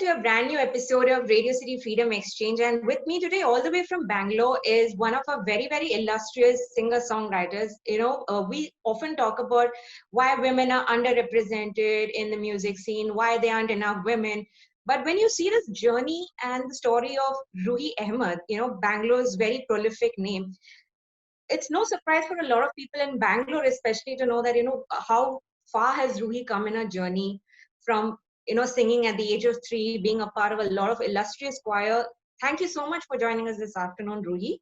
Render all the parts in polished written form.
to a brand new episode of Radio City Freedom Exchange. And with me today, all the way from Bangalore, is one of our very, very illustrious singer-songwriters. We often talk about why women are underrepresented in the music scene, why there aren't enough women. But when you see this journey and the story of Ruhee Ahamed, Bangalore's very prolific name, it's no surprise for a lot of people in Bangalore, especially to know that, how far has Ruhee come in her journey from, singing at the age of 3, being a part of a lot of illustrious choir. Thank you so much for joining us this afternoon, Ruhee.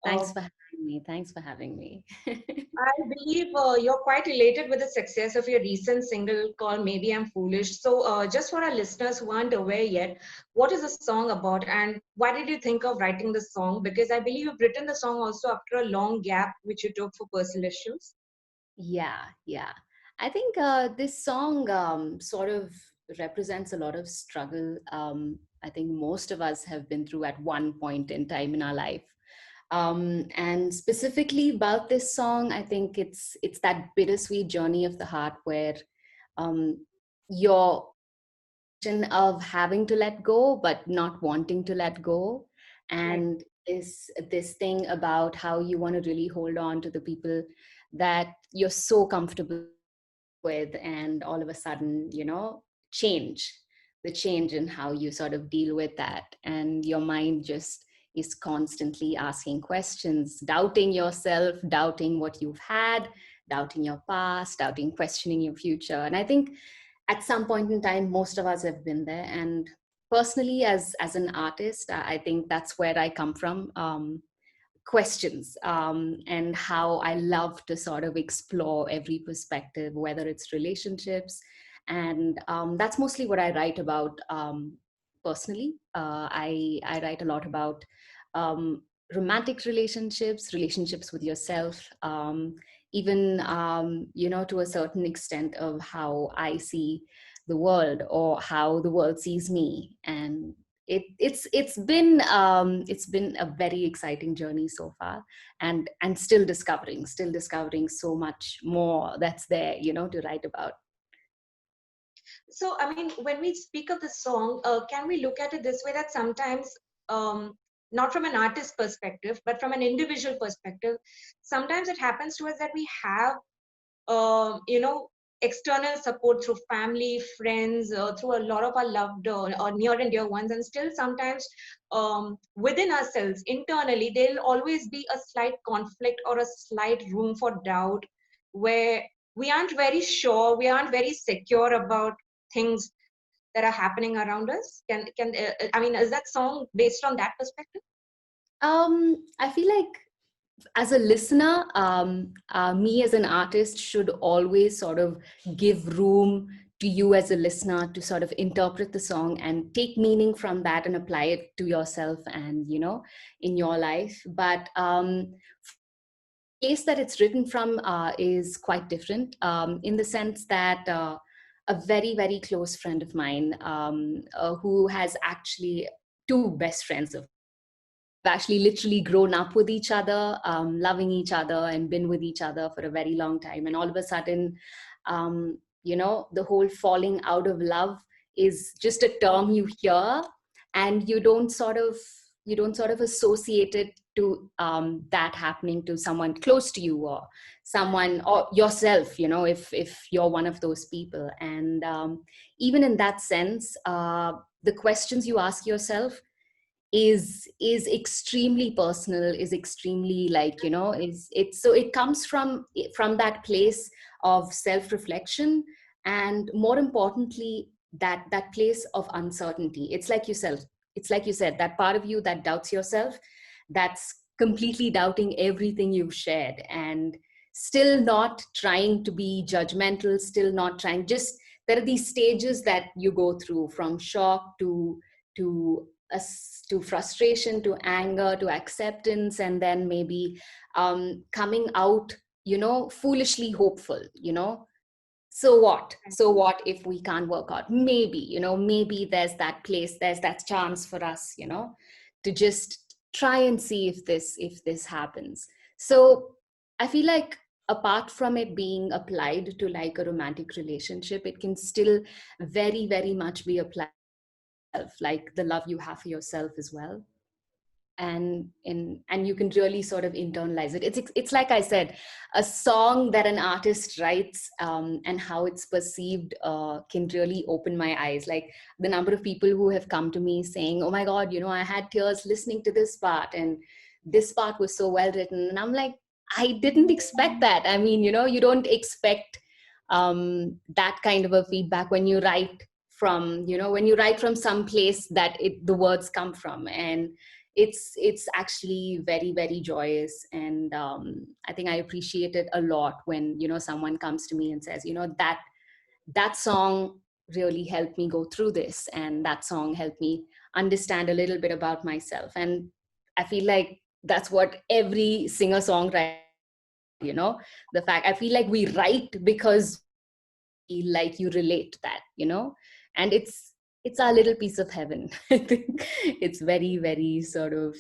Thanks for having me. Thanks for having me. I believe you're quite elated with the success of your recent single called Maybe I'm Foolish. So just for our listeners who aren't aware yet, what is the song about and why did you think of writing the song? Because I believe you've written the song also after a long gap which you took for personal issues. Yeah. I think this song sort of represents a lot of struggle. I think most of us have been through at one point in time in our life. And specifically about this song, I think it's that bittersweet journey of the heart where your of having to let go but not wanting to let go, and is this thing about how you want to really hold on to the people that you're so comfortable with, and all of a sudden change the change in how you sort of deal with that, and your mind just is constantly asking questions, doubting yourself, doubting what you've had, doubting your past, doubting, questioning your future. And I think at some point in time most of us have been there, and personally as an artist, I think that's where I come from. Questions, and how I love to sort of explore every perspective, whether it's relationships, and that's mostly what I write about. Personally, I write a lot about romantic relationships with yourself, even to a certain extent of how I see the world or how the world sees me. And it's been a very exciting journey so far, and still discovering so much more that's there to write about. So, I mean, when we speak of the song, can we look at it this way that sometimes, not from an artist perspective, but from an individual perspective, sometimes it happens to us that we have, external support through family, friends, through a lot of our loved or near and dear ones, and still sometimes within ourselves, internally, there'll always be a slight conflict or a slight room for doubt where we aren't very sure, we aren't very secure about things that are happening around us. I mean, is that song based on that perspective? I feel like as a listener, me as an artist should always sort of give room to you as a listener to sort of interpret the song and take meaning from that and apply it to yourself and in your life. But place that it's written from is quite different, in the sense that a very, very close friend of mine, who has actually two best friends of actually literally grown up with each other, loving each other and been with each other for a very long time. And all of a sudden, the whole falling out of love is just a term you hear, and you don't sort of associate it to that happening to someone close to you or someone or yourself, if you're one of those people. And even in that sense, the questions you ask yourself is extremely personal, is extremely is it's so it comes from that place of self-reflection, and more importantly that place of uncertainty. It's like you said, that part of you that doubts yourself, that's completely doubting everything you've shared, and still not trying to be judgmental, still not trying, just there are these stages that you go through, from shock to to frustration, to anger, to acceptance, and then maybe coming out foolishly hopeful. So what if we can't work out? Maybe there's that place, there's that chance for us to just try and see if this happens. So I feel like apart from it being applied to like a romantic relationship, it can still very, very much be applied like the love you have for yourself as well. And you can really sort of internalize it. It's like I said, a song that an artist writes, and how it's perceived can really open my eyes. Like the number of people who have come to me saying, oh my god, I had tears listening to this part, and this part was so well written. And I'm like, I didn't expect that. I mean, you don't expect that kind of a feedback when you write from some place that the words come from. And it's actually very, very joyous. And I think I appreciate it a lot when someone comes to me and says, that song really helped me go through this, and that song helped me understand a little bit about myself. And I feel like that's what every singer songwriter, the fact, I feel like we write because like you relate to that, and it's our little piece of heaven. I think it's very, very sort of,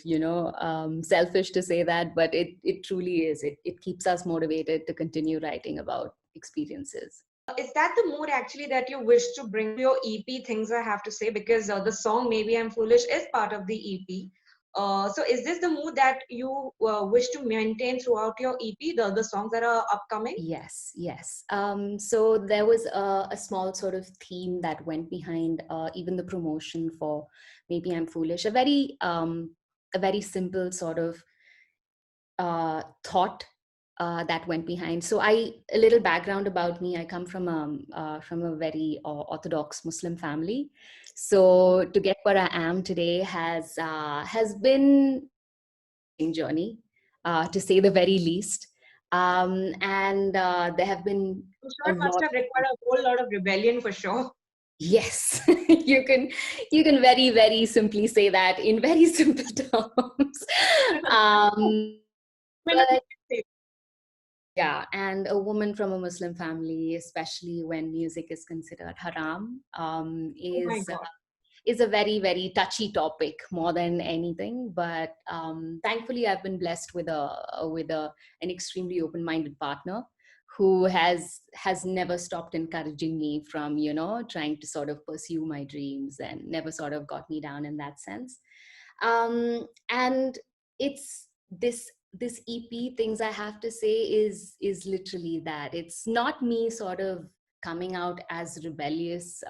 selfish to say that, but it truly is. It keeps us motivated to continue writing about experiences. Is that the mood actually that you wish to bring to your EP, Things I Have to Say? Because the song Maybe I'm Foolish is part of the EP. So is this the mood that you wish to maintain throughout your EP, the songs that are upcoming? Yes. So there was a small sort of theme that went behind even the promotion for Maybe I'm Foolish. A very simple sort of thought that went behind. So a little background about me. I come from a very orthodox Muslim family. So to get where I am today has been a journey, to say the very least. And there have been I'm a sure it must lot. have required a whole lot of rebellion for sure. Yes, you can very, very simply say that in very simple terms. But yeah, and a woman from a Muslim family, especially when music is considered haram, Oh my God. is a very, very touchy topic more than anything. But thankfully, I've been blessed with an extremely open-minded partner who has never stopped encouraging me from trying to sort of pursue my dreams, and never sort of got me down in that sense. And it's this EP, Things I Have to Say, is literally that. It's not me sort of coming out as rebellious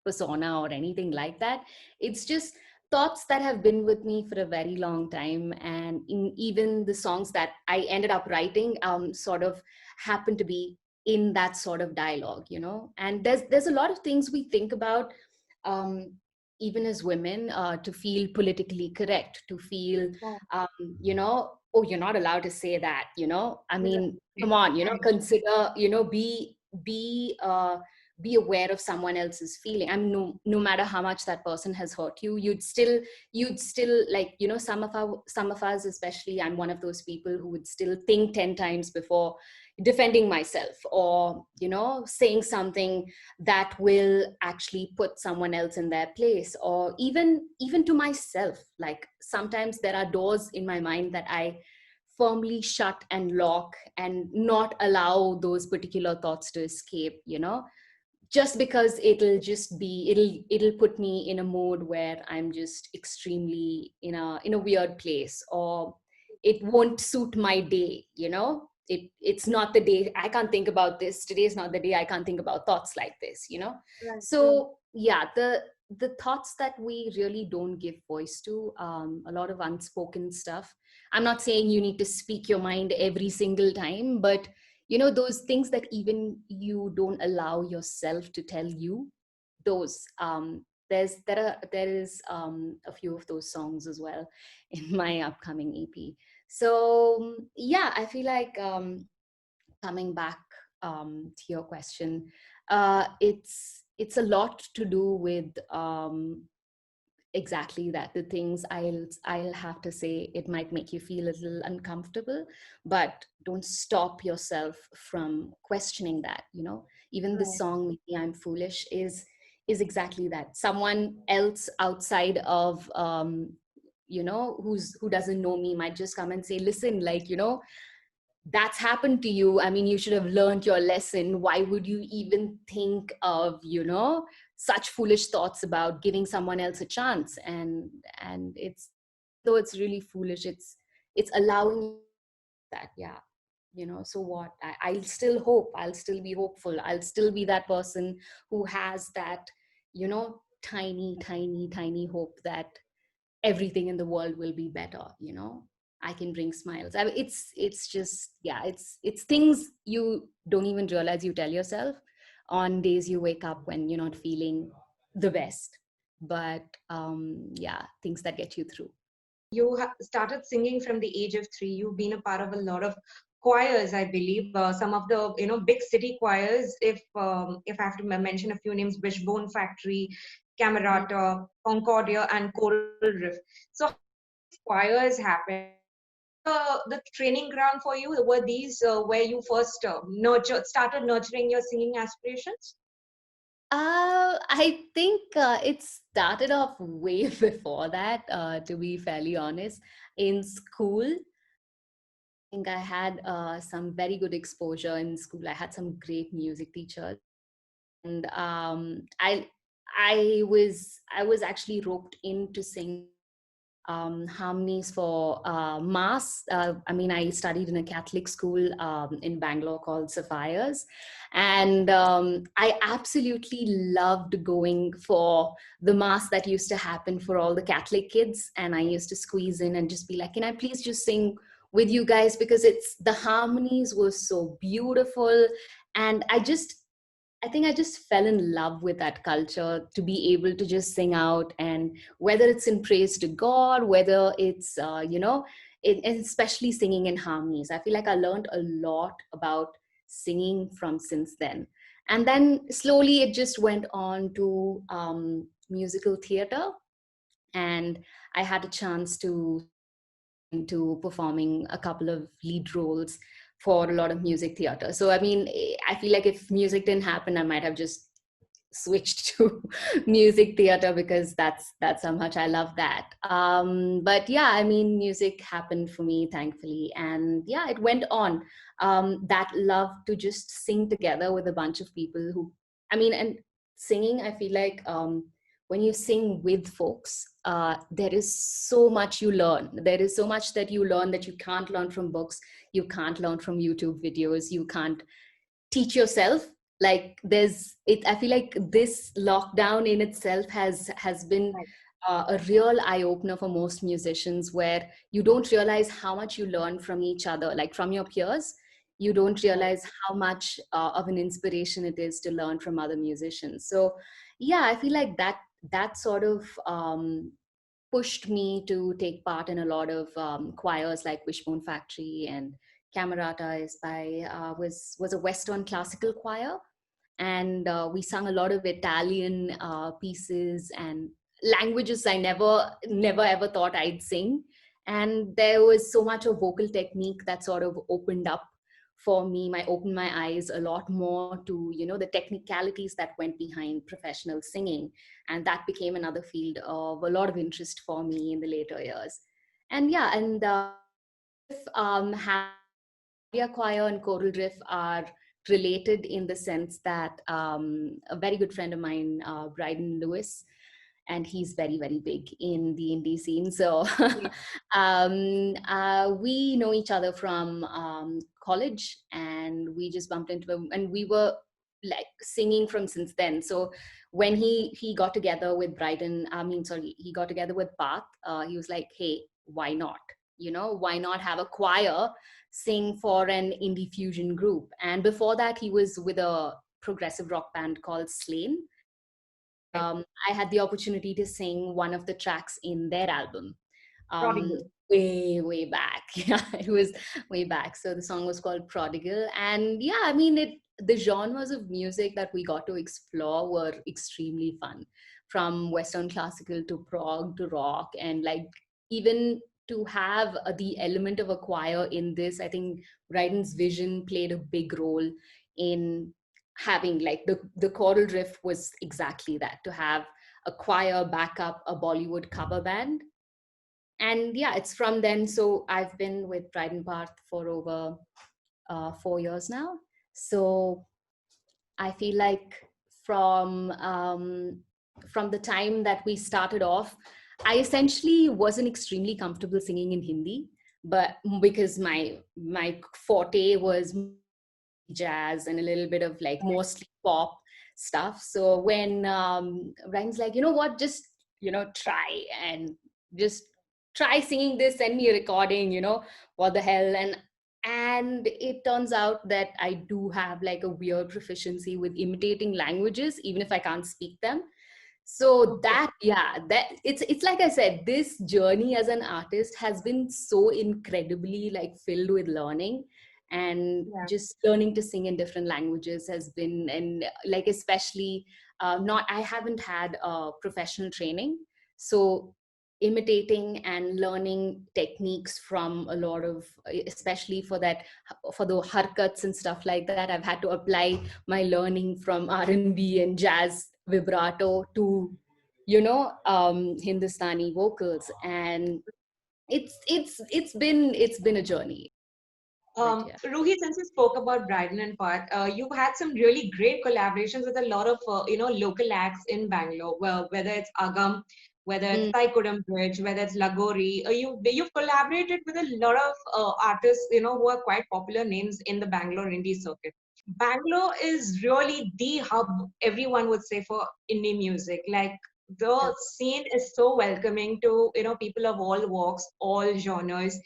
persona or anything like that. It's just thoughts that have been with me for a very long time, and even the songs that I ended up writing sort of happen to be in that sort of dialogue. And there's a lot of things we think about, um, even as women, to feel politically correct, to feel, um, oh, you're not allowed to say that, I mean, come on, consider, be be aware of someone else's feeling. I mean, no matter how much that person has hurt you, you'd still like, some of us, especially, I'm one of those people who would still think 10 times before defending myself, or saying something that will actually put someone else in their place, or even to myself. Like sometimes there are doors in my mind that I firmly shut and lock, and not allow those particular thoughts to escape, just because it'll put me in a mode where I'm just extremely in a weird place, or it won't suit my day. It's not the day I can't think about this. Today is not the day I can't think about thoughts like this. Right. So yeah, the thoughts that we really don't give voice to, a lot of unspoken stuff. I'm not saying you need to speak your mind every single time, but those things that even you don't allow yourself to tell you, those there is a few of those songs as well in my upcoming EP. So yeah, I feel like, coming back to your question, it's a lot to do with, exactly that. The things I'll have to say, it might make you feel a little uncomfortable, but don't stop yourself from questioning that. Even the Right. song Maybe I'm Foolish is exactly that. Someone else outside of, who doesn't know me might just come and say, listen, like, that's happened to you. I mean, you should have learned your lesson. Why would you even think of such foolish thoughts about giving someone else a chance, and it's, though it's really foolish, it's allowing that, yeah, you know. So what, I'll still hope, I'll still be hopeful, I'll still be that person who has that, you know, tiny hope that everything in the world will be better, you know. I can bring smiles. I mean, it's just, yeah, it's things you don't even realize you tell yourself on days you wake up when you're not feeling the best. But yeah, things that get you through. You started singing from the age of 3. You've been a part of a lot of choirs, I believe. Some of the big city choirs. If I have to mention a few names: Wishbone Factory, Camerata, Concordia, and Coral Riff. So how these choirs happen? The training ground for you? Were these where you first started nurturing your singing aspirations? I think it started off way before that, to be fairly honest. In school, I think I had some very good exposure in school. I had some great music teachers, and I was actually roped in to sing harmonies for mass. I mean, I studied in a Catholic school in Bangalore called Sapphires. And I absolutely loved going for the mass that used to happen for all the Catholic kids. And I used to squeeze in and just be like, can I please just sing with you guys? Because the harmonies were so beautiful. And I think I just fell in love with that culture, to be able to just sing out, and whether it's in praise to God, whether it's, especially singing in harmonies. I feel like I learned a lot about singing from since then. And then slowly it just went on to musical theater. And I had a chance to into performing a couple of lead roles for a lot of music theater. So I mean, I feel like if music didn't happen, I might have just switched to music theater, because that's how much I love that. But yeah, I mean, music happened for me, thankfully, and yeah, it went on. That love to just sing together with a bunch of people who, I mean, and singing, I feel like when you sing with folks, there is so much you learn. There is so much that you learn that you can't learn from books, you can't learn from YouTube videos, you can't teach yourself. Like there's it, I feel like this lockdown in itself has been a real eye opener for most musicians, where you don't realize how much you learn from each other, like from your peers. You don't realize how much of an inspiration it is to learn from other musicians. So yeah, I feel like that sort of pushed me to take part in a lot of choirs like Wishbone Factory, and Camerata is by was a Western classical choir, and we sung a lot of Italian pieces and languages I never ever thought I'd sing. And there was so much of vocal technique that sort of opened up for me, opened my eyes a lot more to, you know, the technicalities that went behind professional singing. And that became another field of a lot of interest for me in the later years. And yeah, and Aria choir and choral riff are related in the sense that a very good friend of mine, Bryden Lewis, and he's very, very big in the indie scene. So we know each other from college, and we just bumped into him, and we were like singing from since then. So when he got together with Bryden, he got together with Path, he was like, hey, why not? You know, why not have a choir sing for an indie fusion group? And before that, he was with a progressive rock band called Slain. I had the opportunity to sing one of the tracks in their album. Prodigal. Way back. Yeah, it was way back. So the song was called Prodigal. And yeah, I mean, the genres of music that we got to explore were extremely fun, from Western classical to prog to rock. And like, even to have the element of a choir in this, I think Bryden's vision played a big role in having, like, the choral riff was exactly that, to have a choir back up a Bollywood cover band. And yeah, it's from then. So I've been with Pride and Path for over 4 years now. So I feel like from the time that we started off, I essentially wasn't extremely comfortable singing in Hindi, but because my forte was jazz and a little bit of like mostly pop stuff. So when Ryan's like, you know what, just try and just try singing this, send me a recording, what the hell. And it turns out that I do have like a weird proficiency with imitating languages, even if I can't speak them. So that, yeah, that it's like I said, this journey as an artist has been so incredibly like filled with learning, and just learning to sing in different languages has been, and like especially not I haven't had professional training, so imitating and learning techniques from a lot of, especially for the harkats and stuff like that, I've had to apply my learning from R&B and jazz vibrato to Hindustani vocals, and it's been a journey. But yeah. Ruhi, since you spoke about Bryden and Part, you've had some really great collaborations with a lot of local acts in Bangalore. Well, whether it's Agam, whether it's Taikudam Bridge, whether it's Lagori, you've collaborated with a lot of artists who are quite popular names in the Bangalore indie circuit. Bangalore is really the hub, everyone would say, for indie music. Like the scene is so welcoming to people of all walks, all genres.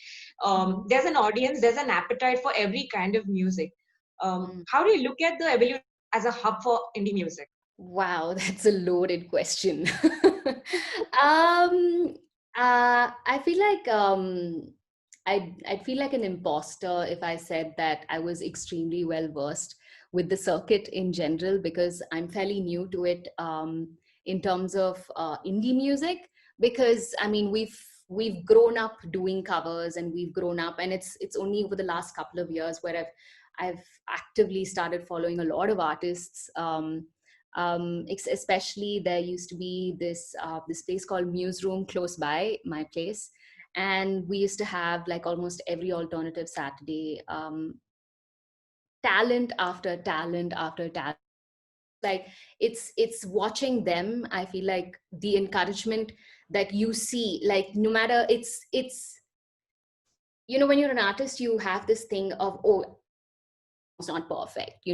There's an audience, there's an appetite for every kind of music. How do you look at the evolution as a hub for indie music? Wow, that's a loaded question. I feel like I'd feel like an imposter if I said that I was extremely well versed with the circuit in general, because I'm fairly new to it in terms of indie music. Because I mean, we've grown up doing covers, and we've grown up, and it's only over the last couple of years where I've actively started following a lot of artists. Especially there used to be this place called Muse Room close by my place, and we used to have like almost every alternative Saturday, talent after talent after talent. Like it's watching them, I feel like the encouragement that you see, like no matter it's when you're an artist, you have this thing of, oh, it's not perfect,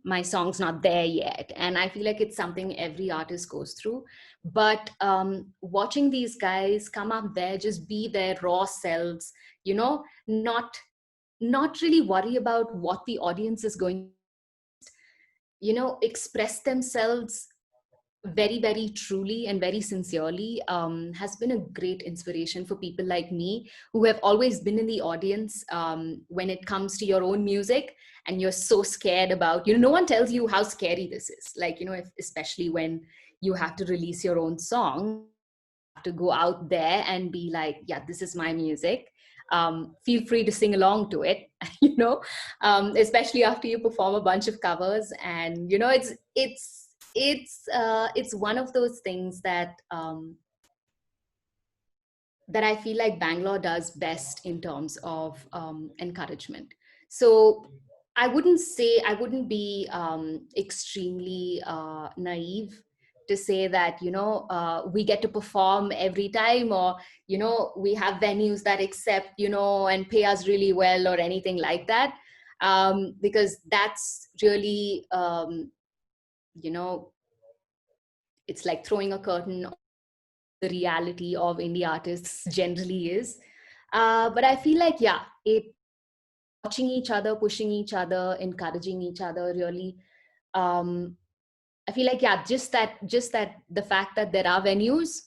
my song's not there yet, and I feel like it's something every artist goes through. But watching these guys come up there, just be their raw selves, not really worry about what the audience is going, express themselves very, very truly and very sincerely, has been a great inspiration for people like me, who have always been in the audience when it comes to your own music, and you're so scared about, no one tells you how scary this is. Like, especially when you have to release your own song, to go out there and be like, yeah, this is my music. Feel free to sing along to it, especially after you perform a bunch of covers. And, it's one of those things that that I feel like Bangalore does best in terms of encouragement. So I wouldn't be extremely naive to say that, we get to perform every time, or, we have venues that accept, and pay us really well, or anything like that. Because that's really, it's like throwing a curtain on the reality of indie artists generally is. But I feel like, yeah, watching each other, pushing each other, encouraging each other, really, I feel like, yeah, just that the fact that there are venues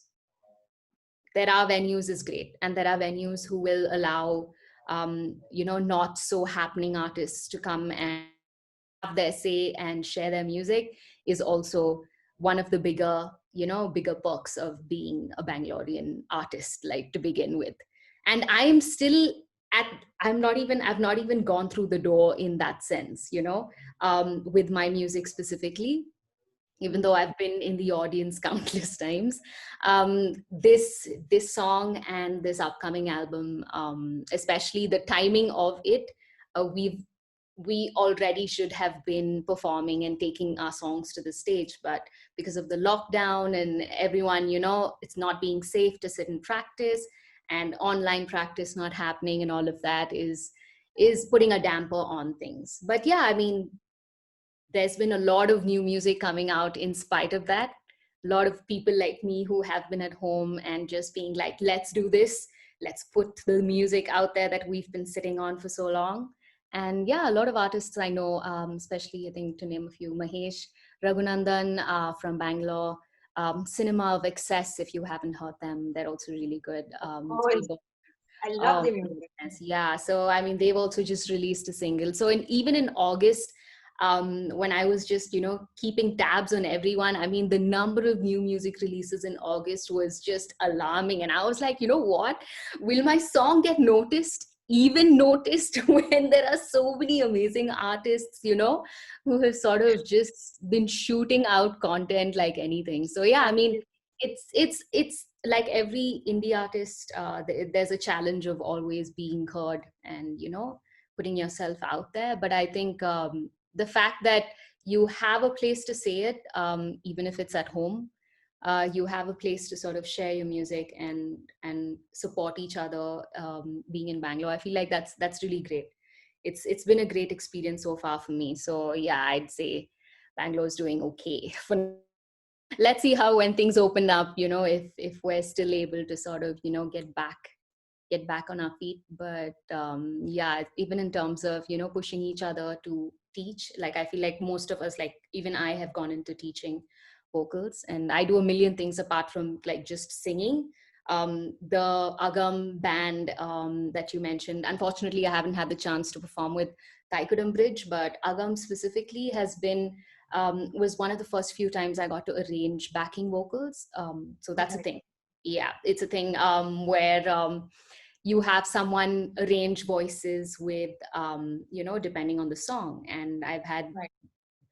is great, and there are venues who will allow not so happening artists to come and have their say and share their music, is also one of the bigger perks of being a Bangalorean artist, like, to begin with. And I'm still I've not even gone through the door in that sense, with my music specifically, even though I've been in the audience countless times. This song and this upcoming album, especially the timing of it, we've we already should have been performing and taking our songs to the stage, but because of the lockdown and everyone, it's not being safe to sit and practice, and online practice not happening, and all of that is putting a damper on things. But yeah, I mean, there's been a lot of new music coming out in spite of that. A lot of people like me who have been at home and just being like, let's do this, let's put the music out there that we've been sitting on for so long. And yeah, a lot of artists I know, especially I think to name a few, Mahesh Raghunandan from Bangalore, Cinema of Excess, if you haven't heard them, they're also really good. Oh, I love Oh, the music. goodness. Yeah. So, I mean, they've also just released a single. So, even in August, when I was just, keeping tabs on everyone, I mean, the number of new music releases in August was just alarming. And I was like, you know what? Will my song get noticed? Even noticed when there are so many amazing artists, who have sort of just been shooting out content like anything. So, yeah, I mean, it's like every indie artist, there's a challenge of always being heard and putting yourself out there. But I think the fact that you have a place to say it, even if it's at home, you have a place to sort of share your music and support each other, being in Bangalore, I feel like that's really great. It's been a great experience so far for me. So yeah, I'd say Bangalore is doing okay for now. Let's see how, when things open up, if we're still able to sort of get back on our feet. But yeah, even in terms of pushing each other to teach, like I feel like most of us, like even I have gone into teaching vocals, and I do a million things apart from like just singing. The Agam band that you mentioned, unfortunately I haven't had the chance to perform with Taikudam Bridge, but Agam specifically has been was one of the first few times I got to arrange backing vocals. So that's a Right. thing. Yeah, it's a thing where you have someone arrange voices with, depending on the song. And I've had Right.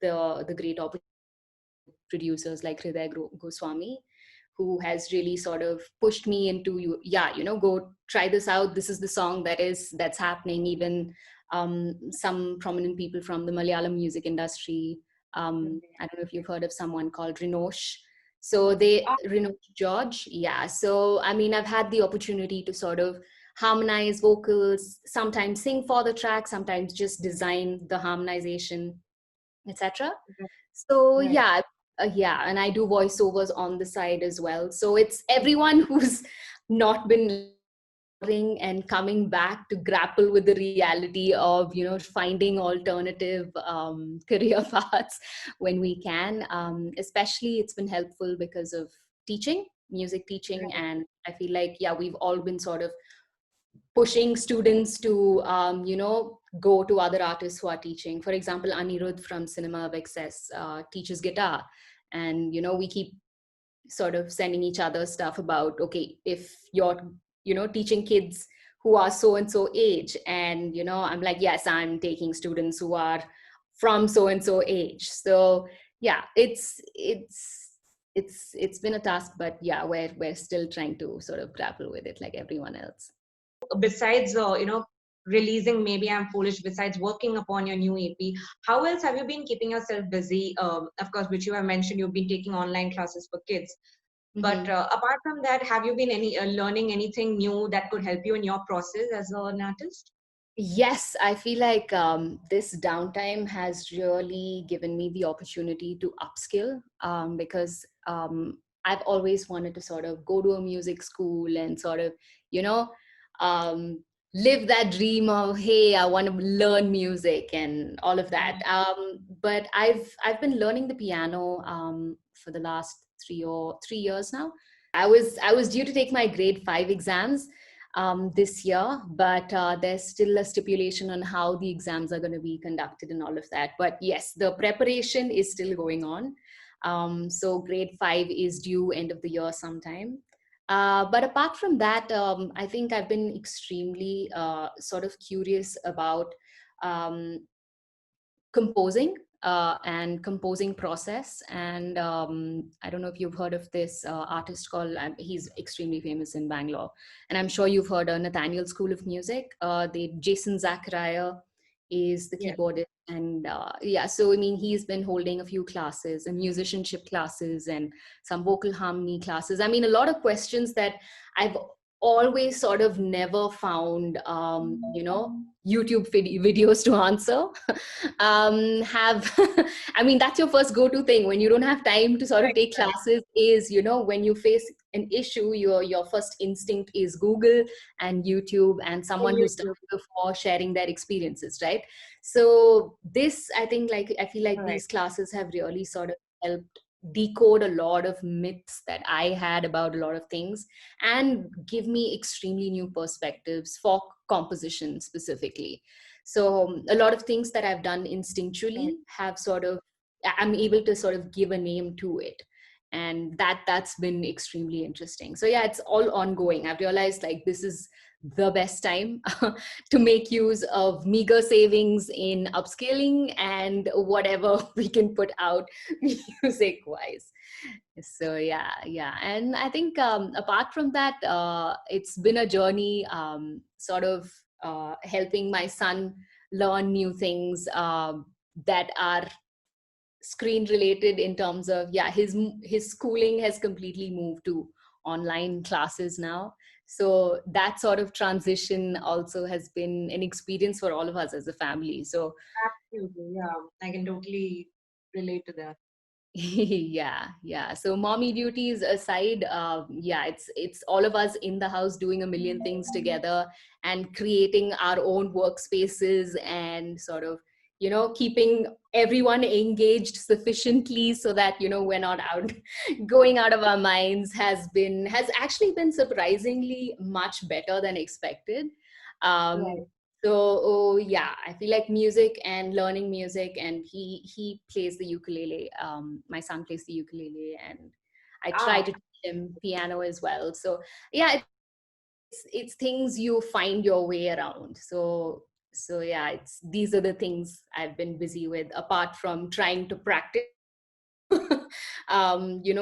the great opportunity to work with producers like Hriday Goswami, who has really sort of pushed me into, yeah, go try this out. This is the song that's happening. Even some prominent people from the Malayalam music industry. I don't know if you've heard of someone called Rinosh. So Rinosh George, yeah. So I mean, I've had the opportunity to sort of harmonize vocals, sometimes sing for the track, sometimes just design the harmonization, etc. So Right. yeah, and I do voiceovers on the side as well. So it's everyone who's not been like exploring and coming back to grapple with the reality of finding alternative career paths when we can. Especially, it's been helpful because of teaching, music teaching, Right. and I feel like yeah, we've all been sort of pushing students to go to other artists who are teaching. For example, Anirudh from Cinema of Excess teaches guitar, and we keep sort of sending each other stuff about, okay, if you're teaching kids who are so and so age, and I'm like, yes, I'm taking students who are from so and so age. So yeah, it's been a task, but yeah, we're still trying to sort of grapple with it like everyone else. Besides releasing Maybe I'm Foolish, besides working upon your new EP, how else have you been keeping yourself busy? Of course, which you have mentioned, you've been taking online classes for kids, but Mm-hmm. apart from that, have you been learning anything new that could help you in your process as an artist? Yes, I feel like this downtime has really given me the opportunity to upskill, because I've always wanted to sort of go to a music school and sort of, you know, um, live that dream of, hey, I want to learn music and all of that. But I've been learning the piano for the last 3 years now. I was due to take my grade 5 exams this year, but there's still a stipulation on how the exams are going to be conducted and all of that. But yes, the preparation is still going on. So grade 5 is due end of the year sometime. But apart from that, I think I've been extremely sort of curious about um, composing and composing process. And I don't know if you've heard of this artist called, he's extremely famous in Bangalore, and I'm sure you've heard Nathaniel School of Music, the Jason Zachariah. is the Yeah. keyboardist. And yeah, so I mean, he's been holding a few classes and musicianship classes and some vocal harmony classes. I mean, a lot of questions that I've always sort of never found, YouTube videos to answer. Have I mean, that's your first go-to thing when you don't have time to sort of Right, take right. classes. Is, when you face an issue, your first instinct is Google and YouTube and On someone who's done YouTube. it before sharing their experiences, right? So this, I think, like, I feel like Right. these classes have really sort of helped decode a lot of myths that I had about a lot of things and give me extremely new perspectives for composition specifically. So a lot of things that I've done Right. instinctually have sort of, I'm able to sort of give a name to it. And that's been extremely interesting. So yeah, it's all ongoing. I've realized like this is the best time to make use of meager savings in upscaling and whatever we can put out music wise. So yeah, and I think apart from that, it's been a journey, sort of helping my son learn new things that are screen related, in terms of, yeah, his schooling has completely moved to online classes now. So that sort of transition also has been an experience for all of us as a family. So Absolutely. Yeah. I can totally relate to that. yeah, so mommy duties aside, yeah, it's all of us in the house doing a million things together and creating our own workspaces and sort of, keeping everyone engaged sufficiently so that, we're not out going out of our minds, has actually been surprisingly much better than expected. Right. So, oh, yeah, I feel like music and learning music, and he plays the ukulele. My son plays the ukulele, and I try Ah, to teach him piano as well. So yeah, it's things you find your way around. So yeah, it's these are the things I've been busy with, apart from trying to practice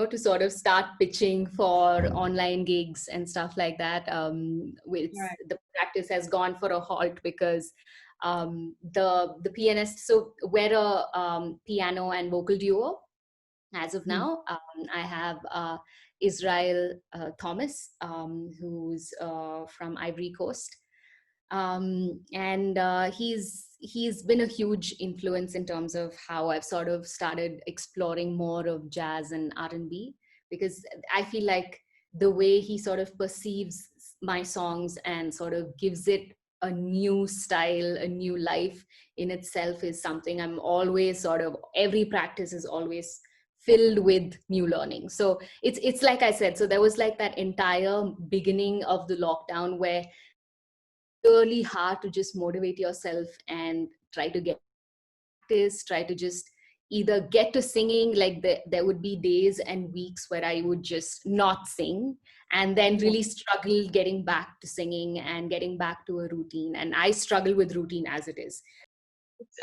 to sort of start pitching for online gigs and stuff like that. right. The practice has gone for a halt because the pianist. So we're a piano and vocal duo as of Hmm. now. I have Israel Thomas, who's from Ivory Coast, and he's been a huge influence in terms of how I've sort of started exploring more of jazz and R&B, because I feel like the way he sort of perceives my songs and sort of gives it a new style, a new life in itself, is something I'm always sort of, every practice is always filled with new learning. So it's like I said, so there was like that entire beginning of the lockdown where really hard to just motivate yourself and try to get practice, try to just either get to singing. Like there would be days and weeks where I would just not sing, and then Yeah. really struggle getting back to singing and getting back to a routine. And I struggle with routine as it is.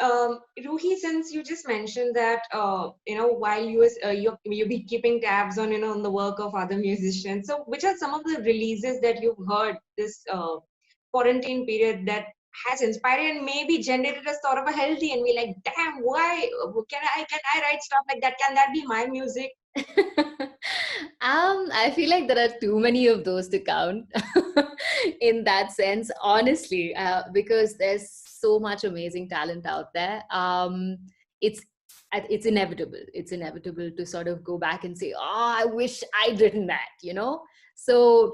Ruhi, since you just mentioned that, while you be keeping tabs on, on the work of other musicians. So, which are some of the releases that you've heard this quarantine period that has inspired and maybe generated a sort of a healthy and be like, damn, why can I write stuff like that? Can that be my music? I feel like there are too many of those to count in that sense, honestly, because there's so much amazing talent out there. It's it's inevitable. It's inevitable to sort of go back and say, "Oh, I wish I'd written that," So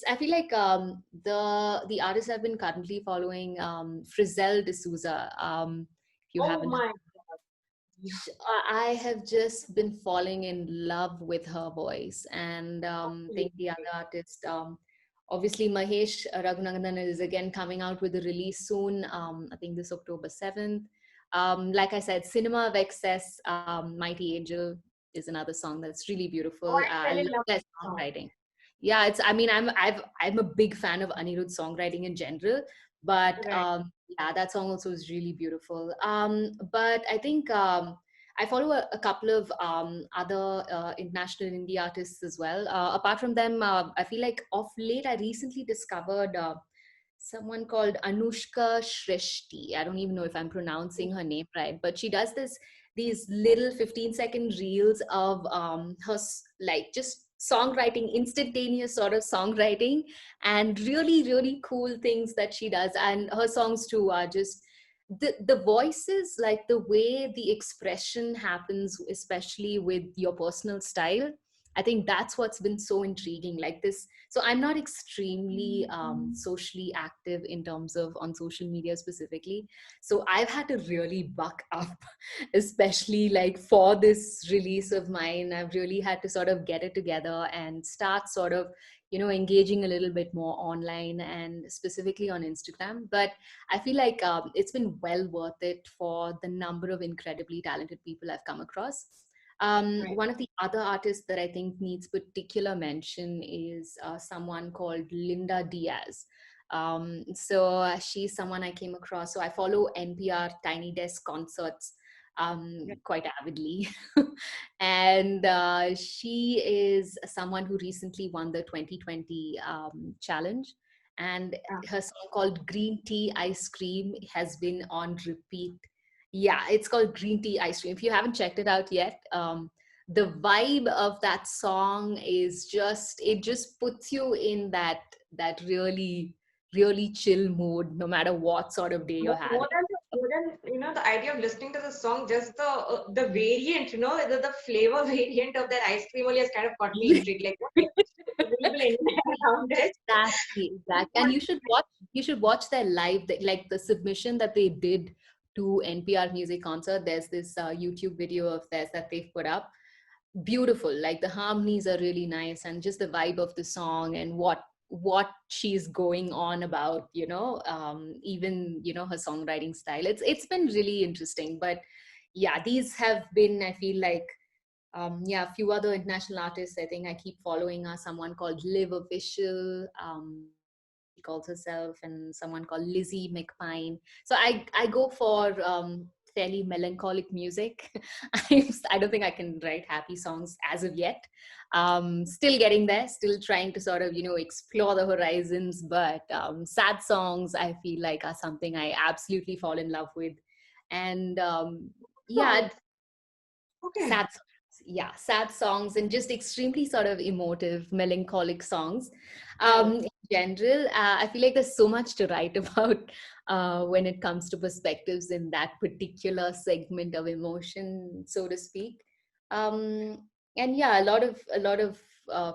I feel like the artists I've been currently following, Frizzell D'Souza. If you Oh haven't, my God. I have just been falling in love with her voice. And I think the Absolutely. other artist, obviously Mahesh Raghunandan, is again coming out with a release soon. I think this October 7th. Like I said, Cinema of Excess, Mighty Angel is another song that's really Oh, beautiful. I I fell in love love their with the song. songwriting. Yeah, I mean, I'm a big fan of Anirudh's songwriting in general, but Right. yeah, that song also is really beautiful. But I think I follow a couple of other international indie artists as well. Apart from them, I feel like of late I recently discovered someone called Anushka Shrishti. I don't even know if I'm pronouncing her name right, but she does these little 15-second reels of like just songwriting, instantaneous sort of songwriting, and really, really cool things that she does. And her songs too are just the voices, like the way the expression happens, especially with your personal style. I think that's what's been so intriguing. Like this, so I'm not extremely socially active in terms of on social media specifically. So I've had to really buck up, especially like for this release of mine. I've really had to sort of get it together and start sort of, engaging a little bit more online and specifically on Instagram. But I feel like it's been well worth it for the number of incredibly talented people I've come across. Right. One of the other artists that I think needs particular mention is someone called Linda Diaz. So she's someone I came across. So I follow NPR Tiny Desk concerts quite avidly. And she is someone who recently won the 2020 challenge. And Yeah. her song called Green Tea Ice Cream has been on repeat. Yeah, it's called Green Tea Ice Cream. If you haven't checked it out yet, the vibe of that song is just, it just puts you in that really, really chill mood, no matter what sort of day you're having. More than the idea of listening to the song, just the variant, the flavor variant of that ice cream only has kind of got me intrigued. Like, what is available anywhere around it? Exactly, exactly. And you should watch their live, like the submission that they did to NPR Music Concert. There's this YouTube video of theirs that they've put up. Beautiful, like the harmonies are really nice, and just the vibe of the song and what she's going on about, even her songwriting style. It's been really interesting. But yeah, these have been, I feel like, yeah, a few other international artists I think I keep following are someone called Liv Official, she calls herself, and someone called Lizzie McPine. So I go for fairly melancholic music. I don't think I can write happy songs as of yet. Still getting there, still trying to sort of, explore the horizons. But sad songs, I feel like, are something I absolutely fall in love with. And yeah, Songs. Okay. sad songs. Yeah, sad songs and just extremely sort of emotive, melancholic songs. Right. In general, I feel like there's so much to write about when it comes to perspectives in that particular segment of emotion, so to speak. And yeah, a lot of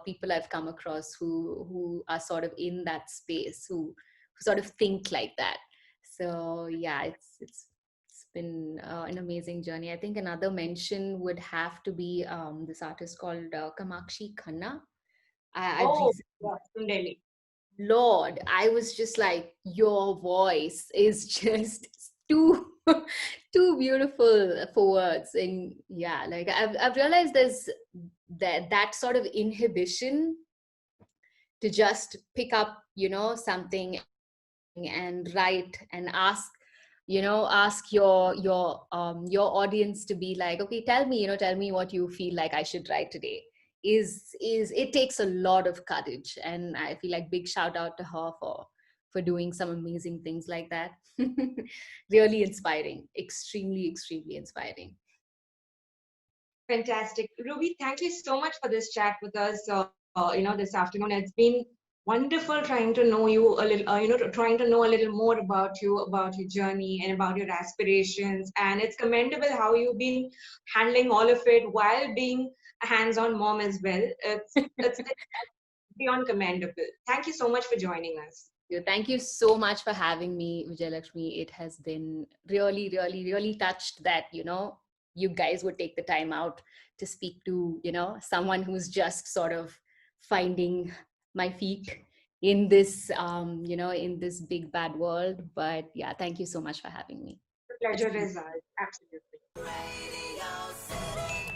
people I've come across who are sort of in that space, who sort of think like that. So yeah, it's been an amazing journey. I think another mention would have to be this artist called Kamakshi Khanna. I've Oh, recently, yeah, from Delhi. Lord, I was just like, your voice is just too too beautiful for words. And yeah, like I've realized there's that sort of inhibition to just pick up, something and write and ask your audience to be like, okay, tell me what you feel like I should write today. Is It takes a lot of courage, and I feel like big shout out to her for doing some amazing things like that. Really inspiring, extremely inspiring. Fantastic. Ruby, thank you so much for this chat with us, this afternoon. It's been wonderful trying to know you a little, trying to know a little more about you, about your journey and about your aspirations. And it's commendable how you've been handling all of it while being a hands-on mom as well. It's beyond commendable. Thank you so much for joining us. Thank you so much for having me, Vijayalakshmi. It has been really, really, really touched that, you guys would take the time out to speak to, someone who's just sort of finding my feet in this, in this big bad world. But yeah, thank you so much for having me. The It's pleasure been is ours. Absolutely. Radio City.